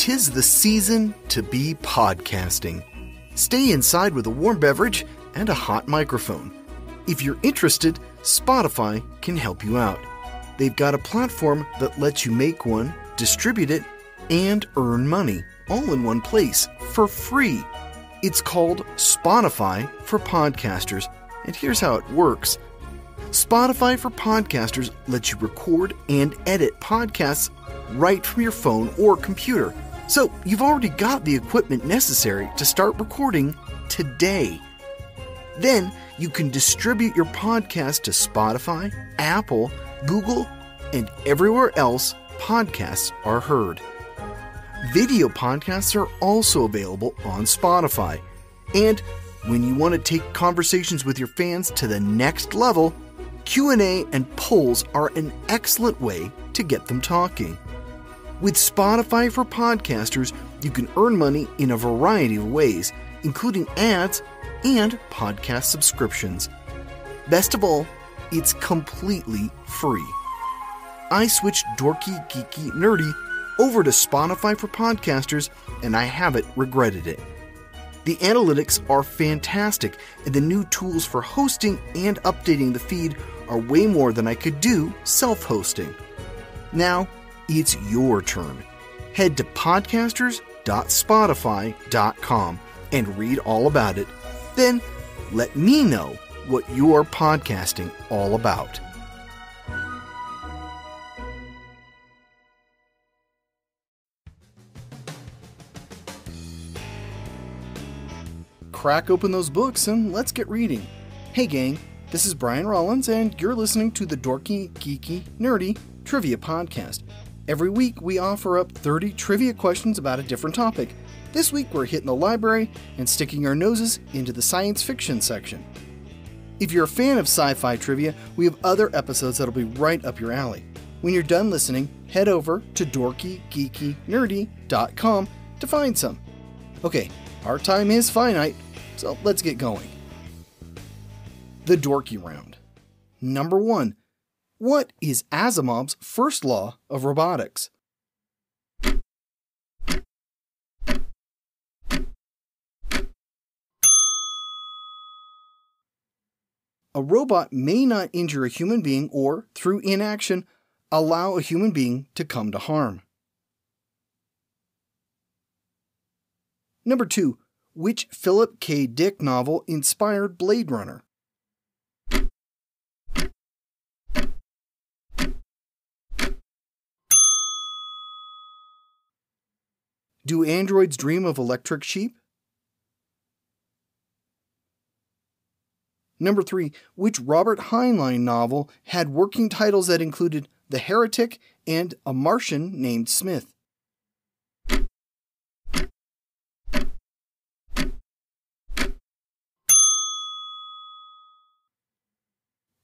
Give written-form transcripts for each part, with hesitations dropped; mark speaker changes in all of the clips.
Speaker 1: 'Tis the season to be podcasting. Stay inside with a warm beverage and a hot microphone. If you're interested, Spotify can help you out. They've got a platform that lets you make one, distribute it, and earn money all in one place for free. It's called Spotify for Podcasters, and here's how it works. Spotify for Podcasters lets you record and edit podcasts right from your phone or computer. So you've already got the equipment necessary to start recording today. Then you can distribute your podcast to Spotify, Apple, Google, and everywhere else podcasts are heard. Video podcasts are also available on Spotify. And when you want to take conversations with your fans to the next level, Q&A and polls are an excellent way to get them talking. With Spotify for Podcasters, you can earn money in a variety of ways, including ads and podcast subscriptions. Best of all, it's completely free. I switched Dorky, Geeky, Nerdy over to Spotify for Podcasters, and I haven't regretted it. The analytics are fantastic, and the new tools for hosting and updating the feed are way more than I could do self-hosting. Now, it's your turn. Head to podcasters.spotify.com and read all about it. Then, let me know what you're podcasting all about. Crack open those books and let's get reading. Hey gang, this is Brian Rollins and you're listening to the Dorky, Geeky, Nerdy Trivia Podcast. Every week we offer up 30 trivia questions about a different topic. This week we're hitting the library and sticking our noses into the science fiction section. If you're a fan of sci-fi trivia, we have other episodes that'll be right up your alley. When you're done listening, head over to dorkygeekynerdy.com to find some. Okay, our time is finite, so let's get going. The Dorky Round. Number 1. What is Asimov's first law of robotics? A robot may not injure a human being or, through inaction, allow a human being to come to harm. Number 2. Which Philip K. Dick novel inspired Blade Runner? Do androids dream of electric sheep? Number 3. Which Robert Heinlein novel had working titles that included The Heretic and A Martian Named Smith?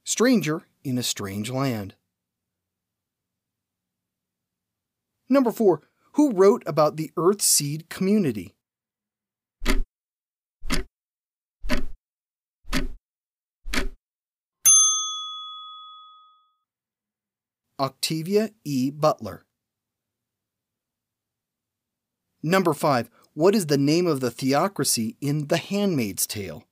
Speaker 1: Stranger in a Strange Land. Number 4. Who wrote about the Earthseed community? Octavia E. Butler. Number 5. What is the name of the theocracy in The Handmaid's Tale?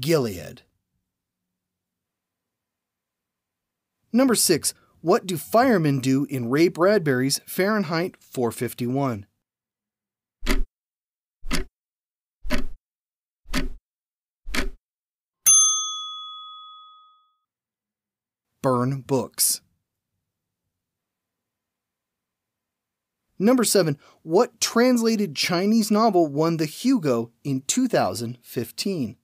Speaker 1: Gilead. Number 6. What do firemen do in Ray Bradbury's Fahrenheit 451? Burn books. Number 7. What translated Chinese novel won the Hugo in 2015?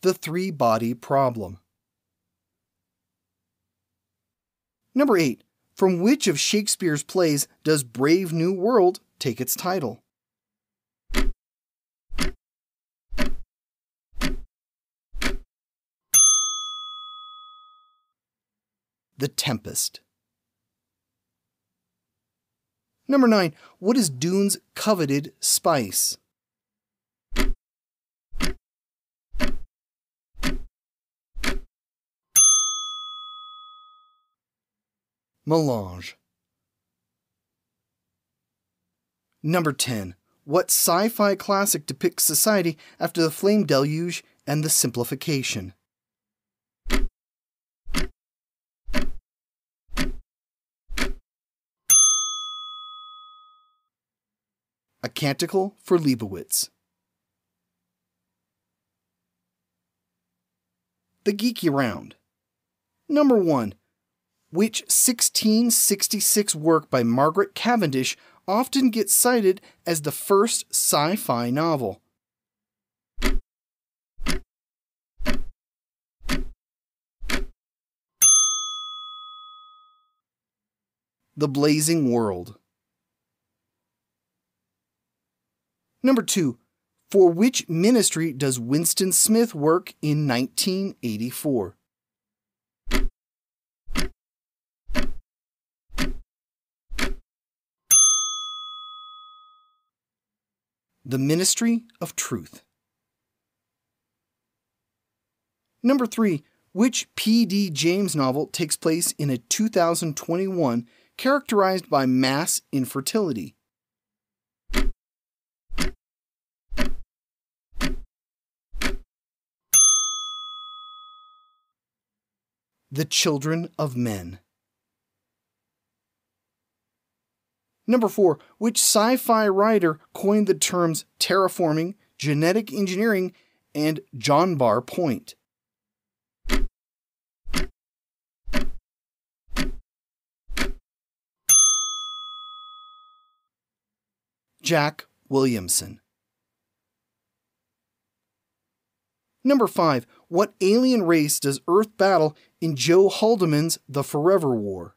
Speaker 1: The Three-Body Problem. Number 8. From which of Shakespeare's plays does Brave New World take its title? The Tempest. Number 9. What is Dune's coveted spice? Melange. Number 10. What sci-fi classic depicts society after the flame deluge and the simplification? A Canticle for Leibowitz. The Geeky Round. Number 1. Which 1666 work by Margaret Cavendish often gets cited as the first sci-fi novel? The Blazing World. Number 2. For which ministry does Winston Smith work in 1984? The Ministry of Truth. Number 3. Which P.D. James novel takes place in a 2021 characterized by mass infertility? The Children of Men. Number 4. Which sci-fi writer coined the terms terraforming, genetic engineering, and John Bar Point? Jack Williamson. Number 5. What alien race does Earth battle in Joe Haldeman's The Forever War?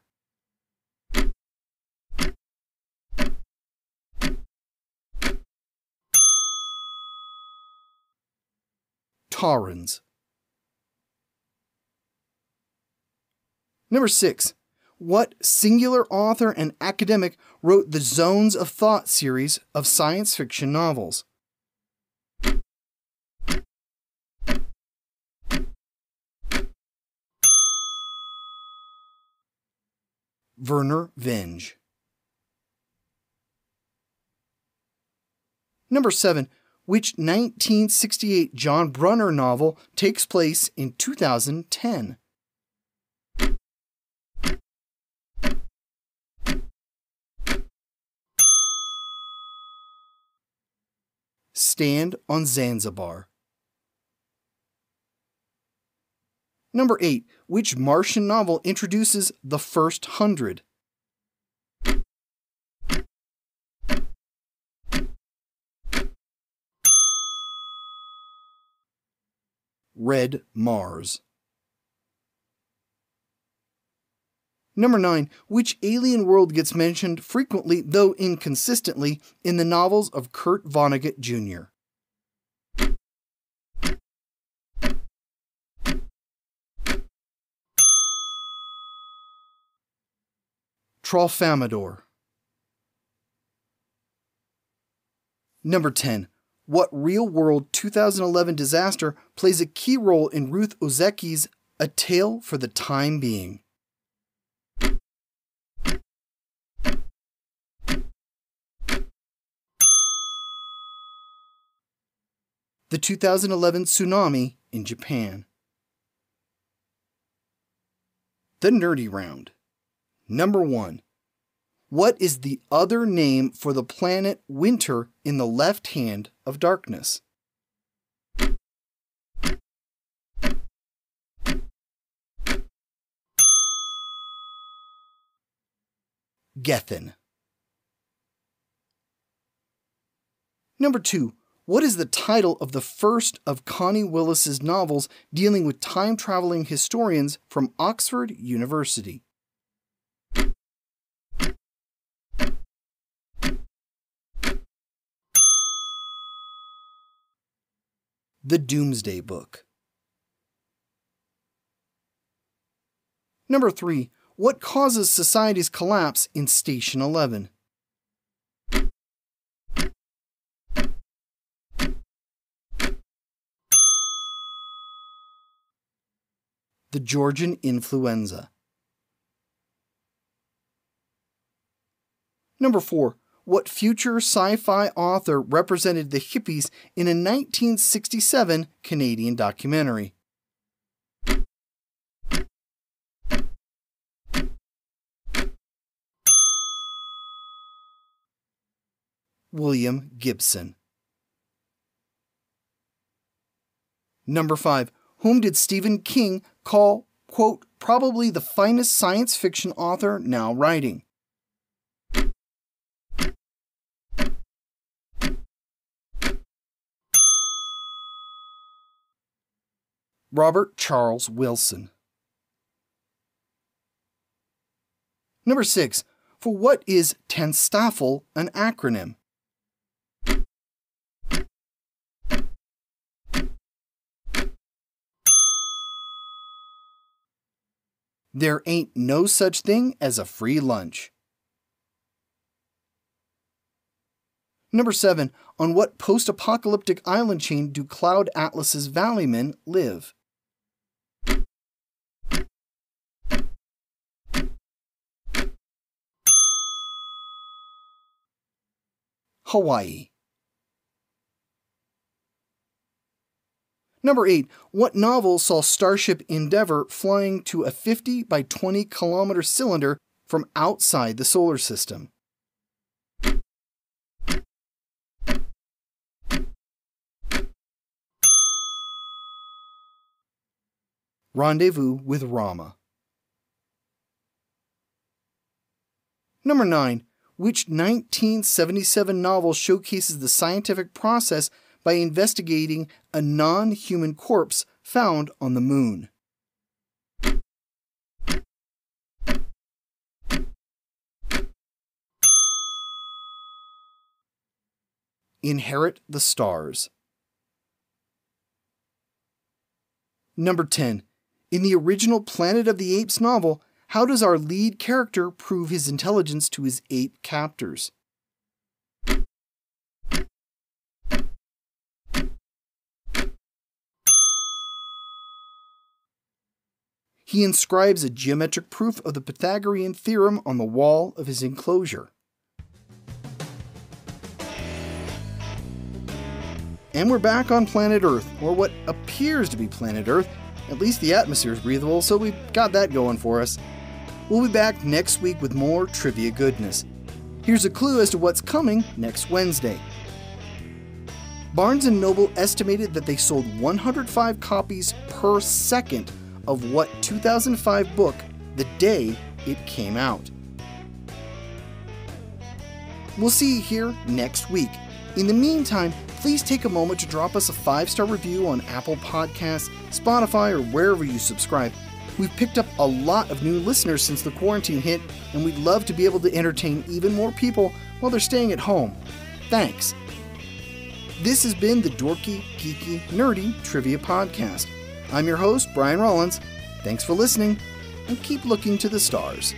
Speaker 1: Taurans. Number 6. What singular author and academic wrote the Zones of Thought series of science fiction novels? Werner Venge. Number 7. Which 1968 John Brunner novel takes place in 2010? Stand on Zanzibar. Number 8. Which Martian novel introduces the first 100? Red Mars. Number 9. Which alien world gets mentioned frequently, though inconsistently, in the novels of Kurt Vonnegut Jr.? Tralfamadore. Number 10. What real-world 2011 disaster plays a key role in Ruth Ozecki's A Tale for the Time Being? The 2011 tsunami in Japan. The Nerdy Round. Number 1. What is the other name for the planet Winter in the Left Hand of Darkness? Gethin. Number 2. What is the title of the first of Connie Willis's novels dealing with time-traveling historians from Oxford University? The Doomsday Book. Number 3. What causes society's collapse in Station 11? The Georgian influenza. Number 4. What future sci-fi author represented the hippies in a 1967 Canadian documentary? William Gibson. Number 5. Whom did Stephen King call, quote, probably the finest science fiction author now writing? Robert Charles Wilson. Number 6. For what is TANSTAFL an acronym? There ain't no such thing as a free lunch. Number 7. On what post-apocalyptic island chain do Cloud Atlas's Valleymen live? Hawaii. Number 8. What novel saw Starship Endeavour flying to a 50 by 20 kilometer cylinder from outside the solar system? Rendezvous with Rama. Number 9. Which 1977 novel showcases the scientific process by investigating a non-human corpse found on the moon? Inherit the Stars. Number 10. In the original Planet of the Apes novel, how does our lead character prove his intelligence to his ape captors? He inscribes a geometric proof of the Pythagorean theorem on the wall of his enclosure. And we're back on planet Earth, or what appears to be planet Earth. At least the atmosphere is breathable, so we've got that going for us. We'll be back next week with more trivia goodness. Here's a clue as to what's coming next Wednesday. Barnes & Noble estimated that they sold 105 copies per second of what 2005 book the day it came out. We'll see you here next week. In the meantime, please take a moment to drop us a 5-star review on Apple Podcasts, Spotify, or wherever you subscribe. We've picked up a lot of new listeners since the quarantine hit, and we'd love to be able to entertain even more people while they're staying at home. Thanks. This has been the Dorky, Geeky, Nerdy Trivia Podcast. I'm your host, Brian Rollins. Thanks for listening, and keep looking to the stars.